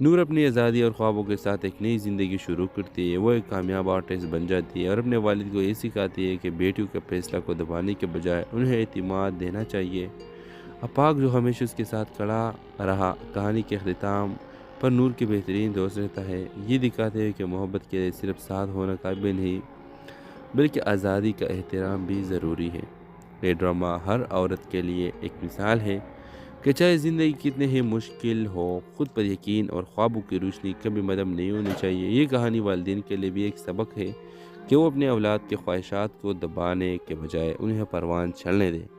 نور اپنی آزادی اور خوابوں کے ساتھ ایک نئی زندگی شروع کرتی ہے۔ وہ ایک کامیاب آرٹسٹ بن جاتی ہے اور اپنے والد کو یہ سکھاتی ہے کہ بیٹیوں کے فیصلہ کو دبانے کے بجائے انہیں اعتماد دینا چاہیے۔ افاق، جو ہمیشہ اس کے ساتھ کھڑا رہا، کہانی کے اختتام پر نور کے بہترین دوست رہتا ہے، یہ دکھاتے ہوئے کہ محبت کے لیے صرف ساتھ ہونا کافی نہیں بلکہ آزادی کا احترام بھی ضروری ہے۔ یہ ڈرامہ ہر عورت کے لیے ایک مثال ہے کہ چاہے زندگی کتنے ہی مشکل ہو، خود پر یقین اور خوابوں کی روشنی کبھی مدم نہیں ہونی چاہیے۔ یہ کہانی والدین کے لیے بھی ایک سبق ہے کہ وہ اپنے اولاد کے خواہشات کو دبانے کے بجائے انہیں پروان چلنے دیں۔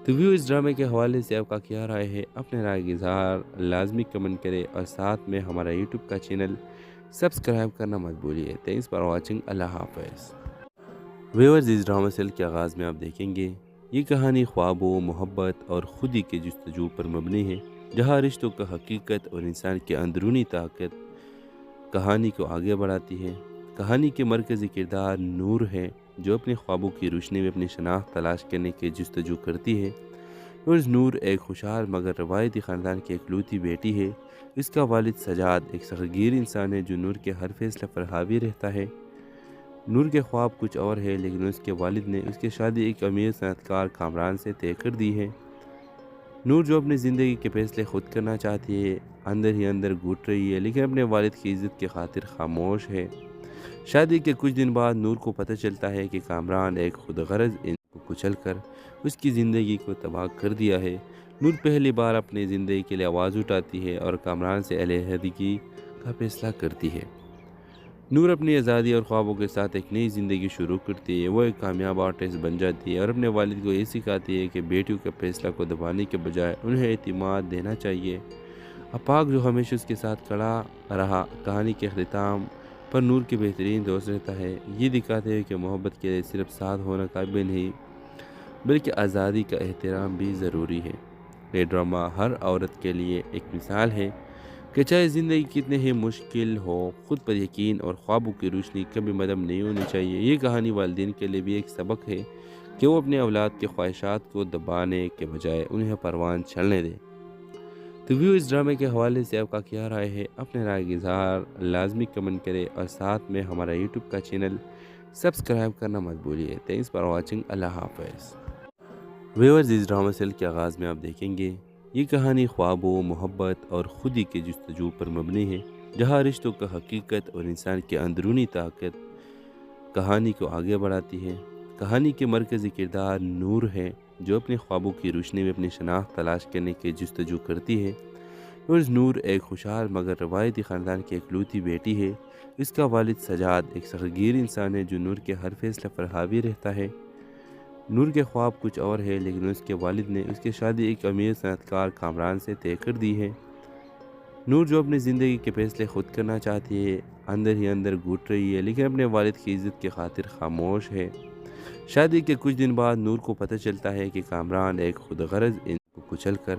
تو ویو، اس ڈرامے کے حوالے سے آپ کا کیا رائے ہے؟ اپنے رائے کا اظہار لازمی کمنٹ کرے اور ساتھ میں ہمارا یوٹیوب کا چینل سبسکرائب کرنا مت بھولیے۔ Thanks for watching. اللہ حافظ۔ ویورز، اس ڈرامہ سیل کے آغاز میں آپ دیکھیں گے یہ کہانی خوابوں، محبت اور خودی کے جستجو پر مبنی ہے، جہاں رشتوں کا حقیقت اور انسان کی اندرونی طاقت کہانی کو آگے بڑھاتی ہے۔ کہانی کے مرکزی کردار نور ہے، جو اپنے خوابوں کی روشنی میں اپنی شناخت تلاش کرنے کی جستجو کرتی ہے۔ اور نور ایک خوشحال مگر روایتی خاندان کی اکلوتی بیٹی ہے۔ اس کا والد سجاد ایک سختگیر انسان ہے جو نور کے ہر فیصلے پر حاوی رہتا ہے۔ نور کے خواب کچھ اور ہے، لیکن اس کے والد نے اس کی شادی ایک امیر صنعت کار کامران سے طے کر دی ہے۔ نور، جو اپنی زندگی کے فیصلے خود کرنا چاہتی ہے، اندر ہی اندر گھٹ رہی ہے، لیکن اپنے والد کی عزت کی خاطر خاموش ہے۔ شادی کے کچھ دن بعد نور کو پتہ چلتا ہے کہ کامران ایک خود غرض انسان کو کچل کر اس کی زندگی کو تباہ کر دیا ہے۔ نور پہلی بار اپنی زندگی کے لیے آواز اٹھاتی ہے اور کامران سے علیحدگی کا فیصلہ کرتی ہے۔ نور اپنی آزادی اور خوابوں کے ساتھ ایک نئی زندگی شروع کرتی ہے۔ وہ ایک کامیاب آرٹسٹ بن جاتی ہے اور اپنے والد کو یہ سکھاتی ہے کہ بیٹیوں کے فیصلہ کو دبانے کے بجائے انہیں اعتماد دینا چاہیے۔ افاق، جو ہمیشہ اس کے ساتھ کھڑا رہا، کہانی کے اختتام پر نور کے بہترین دوست رہتا ہے، یہ دکھاتے ہوئے کہ محبت کے لیے صرف ساتھ ہونا کافی نہیں بلکہ آزادی کا احترام بھی ضروری ہے۔ یہ ڈرامہ ہر عورت کے لیے ایک مثال ہے کہ چاہے زندگی کتنے ہی مشکل ہو، خود پر یقین اور خوابوں کی روشنی کبھی مدم نہیں ہونی چاہیے۔ یہ کہانی والدین کے لیے بھی ایک سبق ہے کہ وہ اپنے اولاد کے خواہشات کو دبانے کے بجائے انہیں پروان چلنے دیں۔ تو ویو، اس ڈرامے کے حوالے سے آپ کا کیا رائے ہے؟ اپنے رائے کا اظہار لازمی کمنٹ کرے اور ساتھ میں ہمارا یوٹیوب کا چینل سبسکرائب کرنا مت بھولیے۔ Thanks for watching. اللہ حافظ۔ ویورز، اس ڈرامہ سیل کے آغاز میں آپ دیکھیں گے یہ کہانی خوابوں، محبت اور خودی کے جستجو پر مبنی ہے، جہاں رشتوں کا حقیقت اور انسان کی اندرونی طاقت کہانی کو آگے بڑھاتی ہے۔ کہانی کے مرکزی کردار نور ہے، جو اپنے خوابوں کی روشنی میں اپنی شناخت تلاش کرنے کی جستجو کرتی ہے۔ اور نور ایک خوشحال مگر روایتی خاندان کی اکلوتی بیٹی ہے۔ اس کا والد سجاد ایک سختگیر انسان ہے جو نور کے ہر فیصلے پر حاوی رہتا ہے۔ نور کے خواب کچھ اور ہے، لیکن اس کے والد نے اس کی شادی ایک امیر صنعت کار کامران سے طے کر دی ہے۔ نور، جو اپنی زندگی کے فیصلے خود کرنا چاہتی ہے، اندر ہی اندر گھٹ رہی ہے، لیکن اپنے والد کی عزت کی خاطر خاموش ہے۔ شادی کے کچھ دن بعد نور کو پتہ چلتا ہے کہ کامران ایک خود غرض انسان کو کچل کر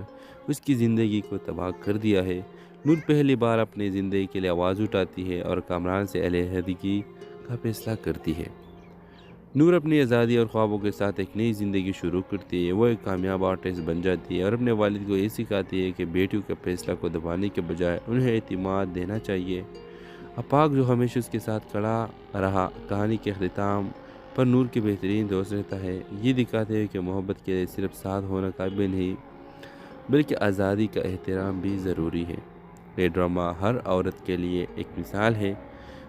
اس کی زندگی کو تباہ کر دیا ہے۔ نور پہلی بار اپنی زندگی کے لیے آواز اٹھاتی ہے اور کامران سے علیحدگی کا فیصلہ کرتی ہے۔ نور اپنی آزادی اور خوابوں کے ساتھ ایک نئی زندگی شروع کرتی ہے۔ وہ ایک کامیاب آرٹسٹ بن جاتی ہے اور اپنے والد کو یہ سکھاتی ہے کہ بیٹیوں کے فیصلہ کو دبانے کے بجائے انہیں اعتماد دینا چاہیے۔ افاق، جو ہمیشہ اس کے ساتھ کھڑا رہا، کہانی کے اختتام پر نور کے بہترین دوست رہتا ہے، یہ دکھاتے ہوئے کہ محبت کے لیے صرف ساتھ ہونا کافی نہیں بلکہ آزادی کا احترام بھی ضروری ہے۔ یہ ڈرامہ ہر عورت کے لیے ایک مثال ہے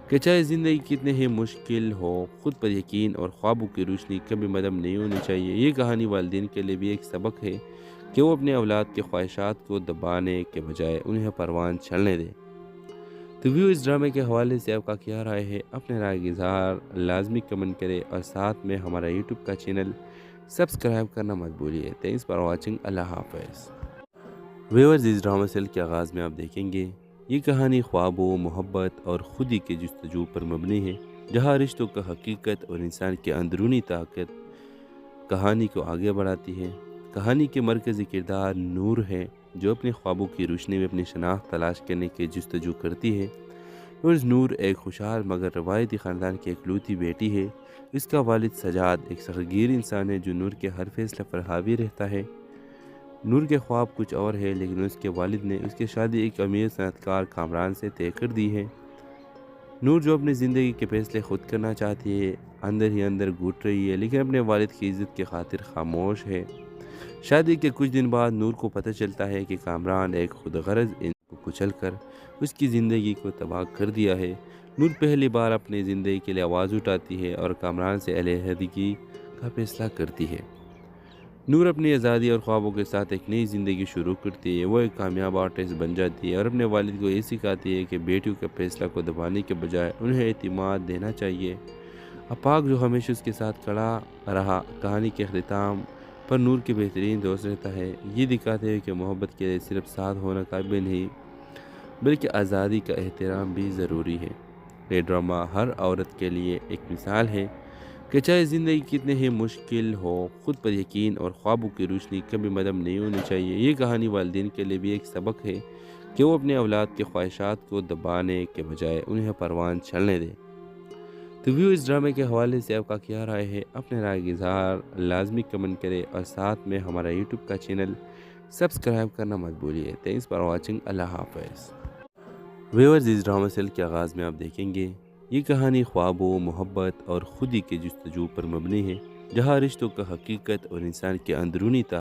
کہ چاہے زندگی کتنے ہی مشکل ہو، خود پر یقین اور خوابوں کی روشنی کبھی مدم نہیں ہونی چاہیے۔ یہ کہانی والدین کے لیے بھی ایک سبق ہے کہ وہ اپنے اولاد کے خواہشات کو دبانے کے بجائے انہیں پروان چلنے دیں۔ تو ویو، اس ڈرامے کے حوالے سے آپ کا کیا رائے ہے؟ اپنے رائے کا اظہار لازمی کمنٹ کرے اور ساتھ میں ہمارا یوٹیوب کا چینل سبسکرائب کرنا مت بھولیے۔ Thanks for watching. اللہ حافظ۔ ویورز، اس ڈرامہ سیل کے آغاز میں آپ دیکھیں گے یہ کہانی خوابوں، محبت اور خودی کے جستجو پر مبنی ہے، جہاں رشتوں کا حقیقت اور انسان کی اندرونی طاقت کہانی کو آگے بڑھاتی ہے۔ کہانی کے مرکزی کردار نور ہے، جو اپنے خوابوں کی روشنی میں اپنی شناخت تلاش کرنے کی جستجو کرتی ہے۔ اور نور ایک خوشحال مگر روایتی خاندان کی اکلوتی بیٹی ہے۔ اس کا والد سجاد ایک سختگیر انسان ہے جو نور کے ہر فیصلے پر حاوی رہتا ہے۔ نور کے خواب کچھ اور ہے، لیکن اس کے والد نے اس کی شادی ایک امیر صنعت کار کامران سے طے کر دی ہے۔ نور جو اپنی زندگی کے فیصلے خود کرنا چاہتی ہے، اندر ہی اندر گھٹ رہی ہے، لیکن اپنے والد کی عزت کی خاطر خاموش ہے۔ شادی کے کچھ دن بعد نور کو پتہ چلتا ہے کہ کامران ایک خود غرض انسان کو کچل کر اس کی زندگی کو تباہ کر دیا ہے۔ نور پہلی بار اپنی زندگی کے لیے آواز اٹھاتی ہے اور کامران سے علیحدگی کا فیصلہ کرتی ہے۔ نور اپنی آزادی اور خوابوں کے ساتھ ایک نئی زندگی شروع کرتی ہے۔ وہ ایک کامیاب آرٹسٹ بن جاتی ہے اور اپنے والد کو یہ سکھاتی ہے کہ بیٹیوں کے فیصلہ کو دبانے کے بجائے انہیں اعتماد دینا چاہیے۔ آفاق جو ہمیشہ اس کے ساتھ کھڑا رہا، کہانی کے اختتام پر نور کے بہترین دوست رہتا ہے۔ یہ دکھاتے ہوئے کہ محبت کے لیے صرف ساتھ ہونا کافی نہیں، بلکہ آزادی کا احترام بھی ضروری ہے۔ یہ ڈرامہ ہر عورت کے لیے ایک مثال ہے کہ چاہے زندگی کتنے ہی مشکل ہو، خود پر یقین اور خوابوں کی روشنی کبھی مدھم نہیں ہونی چاہیے۔ یہ کہانی والدین کے لیے بھی ایک سبق ہے کہ وہ اپنے اولاد کی خواہشات کو دبانے کے بجائے انہیں پروان چلنے دیں۔ تو ویو اس ڈرامے کے حوالے سے آپ کا کیا رائے ہے؟ اپنے رائے کا اظہار لازمی کمنٹ کریں اور ساتھ میں ہمارا یوٹیوب کا چینل سبسکرائب کرنا مت بھولیے۔ Thanks for watching. اللہ حافظ۔ ویورز اس ڈرامہ سیل کے آغاز میں آپ دیکھیں گے یہ کہانی خوابوں، محبت اور خودی کے جستجو پر مبنی ہے، جہاں رشتوں کا حقیقت اور انسان کے اندرونی